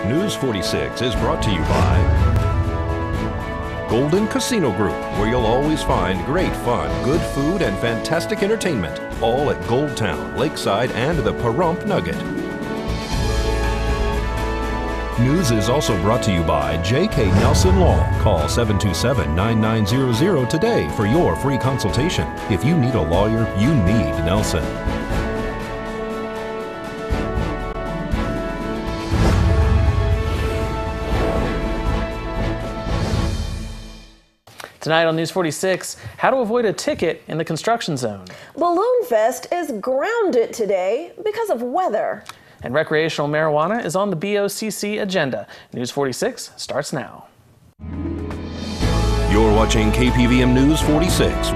News 46 is brought to you by Golden Casino Group, where you'll always find great fun, good food, and fantastic entertainment, all at Gold Town, Lakeside, and the Pahrump Nugget. News is also brought to you by J.K. Nelson Law. Call 727-9900 today for your free consultation. If you need a lawyer, you need Nelson. Tonight on News 46, how to avoid a ticket in the construction zone. Balloon Fest is grounded today because of weather. And recreational marijuana is on the BOCC agenda. News 46 starts now. You're watching KPVM News 46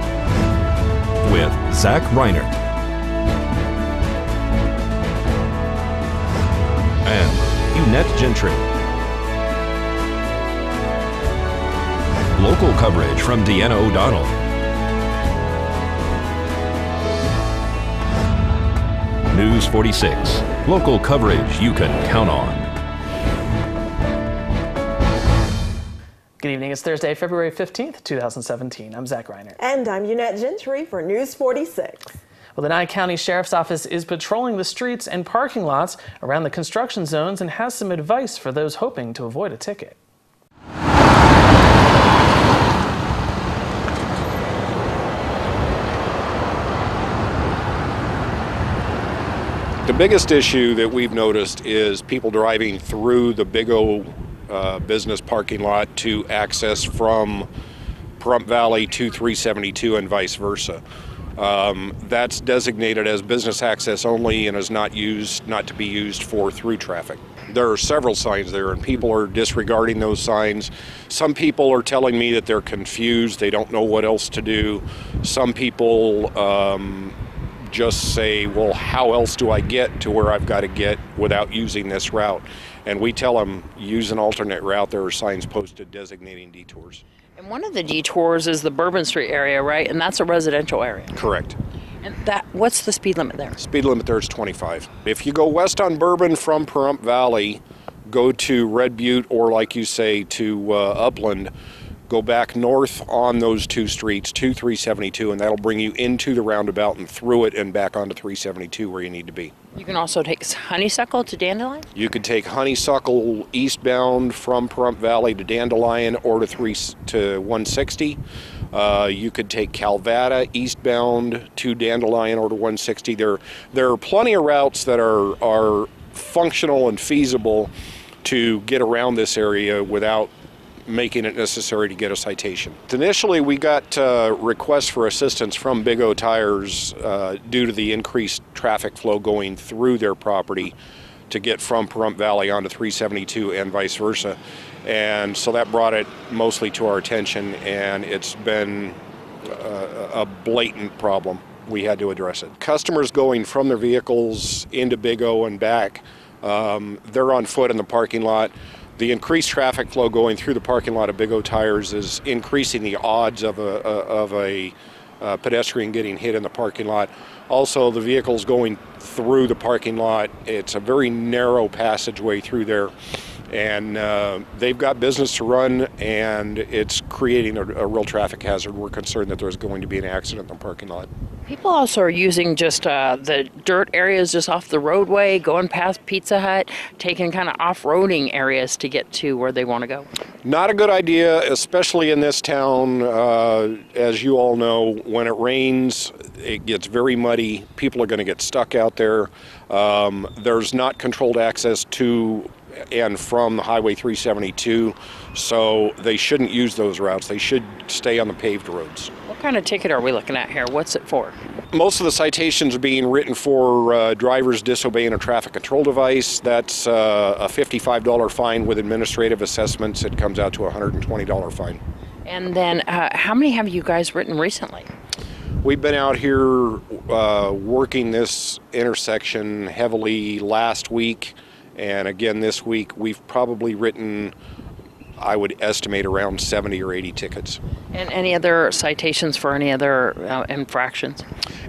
with Zach Reinert and Eunette Gentry. Local coverage from Deanna O'Donnell. News 46. Local coverage you can count on. Good evening. It's Thursday, February 15th, 2017. I'm Zach Reinert. And I'm Eunette Gentry for News 46. Well, the Nye County Sheriff's Office is patrolling the streets and parking lots around the construction zones and has some advice for those hoping to avoid a ticket. The biggest issue that we've noticed is people driving through the Big O business parking lot to access from Pahrump Valley to 372 and vice versa. That's designated as business access only and is not to be used for through traffic. There are several signs there and people are disregarding those signs. Some people are telling me that they're confused, they don't know what else to do. Some people just say, well, how else do I get to where I've got to get without using this route? And we tell them, use an alternate route. There are signs posted designating detours. And one of the detours is the Bourbon Street area, right? And that's a residential area. Correct. And what's the speed limit there? Speed limit there is 25. If you go west on Bourbon from Pahrump Valley, go to Red Butte, or like you say, to Upland, go back north on those two streets to 372, and that'll bring you into the roundabout and through it and back onto 372 where you need to be. You can also take Honeysuckle to Dandelion? You could take Honeysuckle eastbound from Pahrump Valley to Dandelion or to 160. You could take Calvada eastbound to Dandelion or to 160. There are plenty of routes that are functional and feasible to get around this area without making it necessary to get a citation. Initially, we got requests for assistance from Big O Tires due to the increased traffic flow going through their property to get from Pahrump Valley onto 372 and vice versa. And so that brought it mostly to our attention, and it's been a blatant problem. We had to address it. Customers going from their vehicles into Big O and back, they're on foot in the parking lot. The increased traffic flow going through the parking lot of Big O Tires is increasing the odds of a pedestrian getting hit in the parking lot. Also, the vehicles going through the parking lot, it's a very narrow passageway through there, and they've got business to run, and it's creating a real traffic hazard. We're concerned that there's going to be an accident in the parking lot. People also are using just the dirt areas just off the roadway, going past Pizza Hut, taking kind of off-roading areas to get to where they want to go. Not a good idea, especially in this town. As you all know, when it rains, it gets very muddy. People are going to get stuck out there. There's not controlled access to and from the Highway 372, so they shouldn't use those routes. They should stay on the paved roads. What kind of ticket are we looking at here? What's it for? Most of the citations are being written for drivers disobeying a traffic control device. That's a $55 fine with administrative assessments. It comes out to a $120 fine. And then how many have you guys written recently? We've been out here working this intersection heavily last week, and again this week. We've probably written I would estimate around 70 or 80 tickets. And any other citations for any other infractions?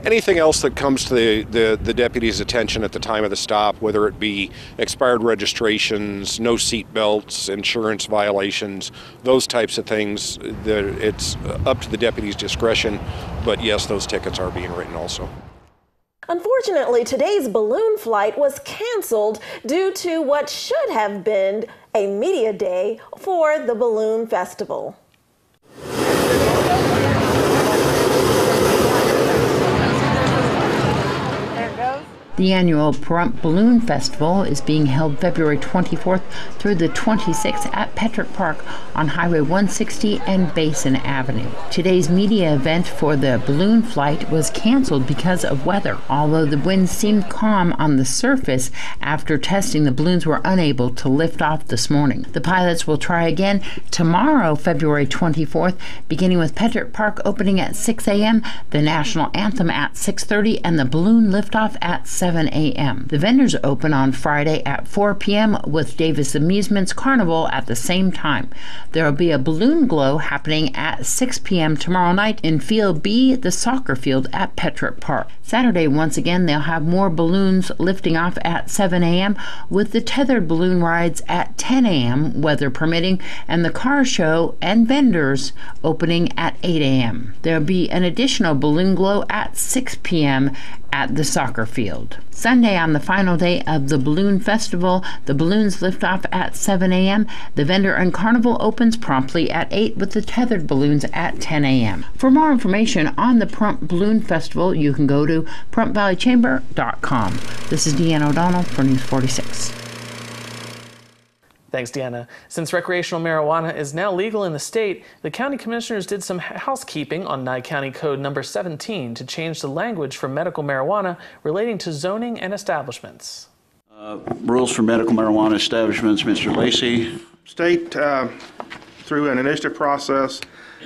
Anything else that comes to the deputy's attention at the time of the stop, whether it be expired registrations, no seat belts, insurance violations, those types of things, it's up to the deputy's discretion. But yes, those tickets are being written also. Unfortunately, today's balloon flight was canceled due to what should have been a media day for the balloon festival. The annual Pahrump Balloon Festival is being held February 24th through the 26th at Petrick Park on Highway 160 and Basin Avenue. Today's media event for the balloon flight was canceled because of weather. Although the winds seemed calm on the surface, after testing the balloons were unable to lift off this morning. The pilots will try again tomorrow, February 24th, beginning with Petrick Park opening at 6 a.m., the national anthem at 6:30, and the balloon liftoff at 7 a.m. The vendors open on Friday at 4 p.m. with Davis Amusements Carnival at the same time. There will be a balloon glow happening at 6 p.m. tomorrow night in Field B, the soccer field at Petrick Park. Saturday, once again, they'll have more balloons lifting off at 7 a.m. with the tethered balloon rides at 10 a.m., weather permitting, and the car show and vendors opening at 8 a.m. There will be an additional balloon glow at 6 p.m. at the soccer field. Sunday, on the final day of the Balloon Festival, the balloons lift off at 7 a.m. The vendor and carnival opens promptly at 8 with the tethered balloons at 10 a.m. For more information on the Pahrump Balloon Festival, you can go to PahrumpValleyChamber.com. This is Deanna O'Donnell for News 46. Thanks, Deanna. Since recreational marijuana is now legal in the state, the county commissioners did some housekeeping on Nye County Code number 17 to change the language for medical marijuana relating to zoning and establishments. Rules for medical marijuana establishments, Mr. Lacey. State, through an initiative process,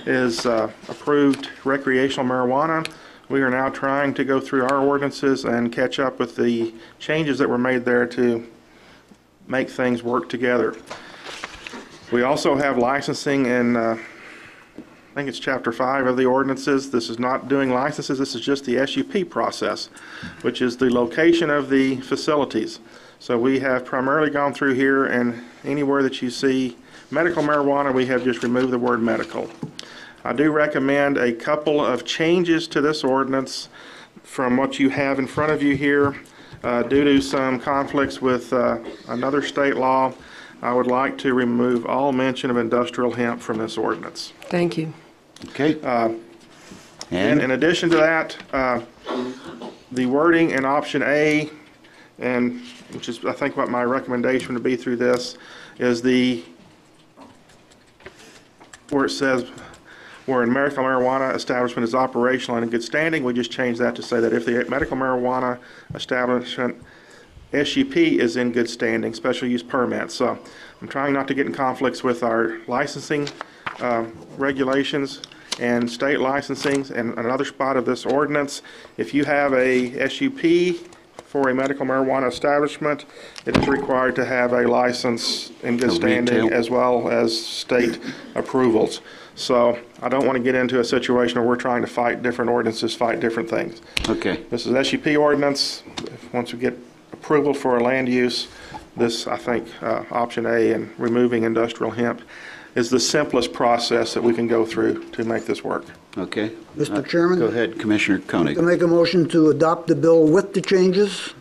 is approved recreational marijuana. We are now trying to go through our ordinances and catch up with the changes that were made there to make things work together. We also have licensing in, I think it's Chapter 5 of the ordinances. This is not doing licenses, this is just the SUP process, which is the location of the facilities. So we have primarily gone through here, and anywhere that you see medical marijuana, we have just removed the word medical. I do recommend a couple of changes to this ordinance from what you have in front of you here. Due to some conflicts with another state law, I would like to remove all mention of industrial hemp from this ordinance. Thank you. Okay. And in addition to that, the wording in option A, and which is I think what my recommendation would be through this, is where it says where a medical marijuana establishment is operational and in good standing, we just change that to say that if the medical marijuana establishment SUP is in good standing, special use permit. So I'm trying not to get in conflicts with our licensing regulations and state licensing. And another spot of this ordinance, if you have a SUP for a medical marijuana establishment, it is required to have a license in good standing as well as state approvals. So I don't want to get into a situation where we're trying to fight different ordinances, fight different things. Okay. This is SUP ordinance. Once we get approval for a land use, this, I think, option A and removing industrial hemp is the simplest process that we can go through to make this work. Okay. Mr. Chairman? Go ahead, Commissioner Koenig. To make a motion to adopt the bill with the changes.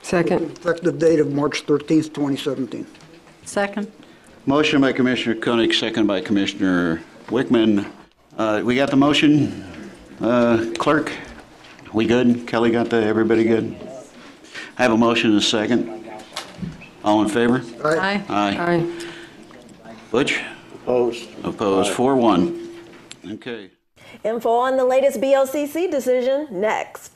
Second. Effective date of March 13th, 2017. Second. Motion by Commissioner Koenig, second by Commissioner Wickman. We got the motion. Clerk, we good? Kelly got that? Everybody good? I have a motion and a second. All in favor? Aye. Aye. Butch? Opposed. Opposed. 4-1. Okay. Info on the latest BLCC decision next.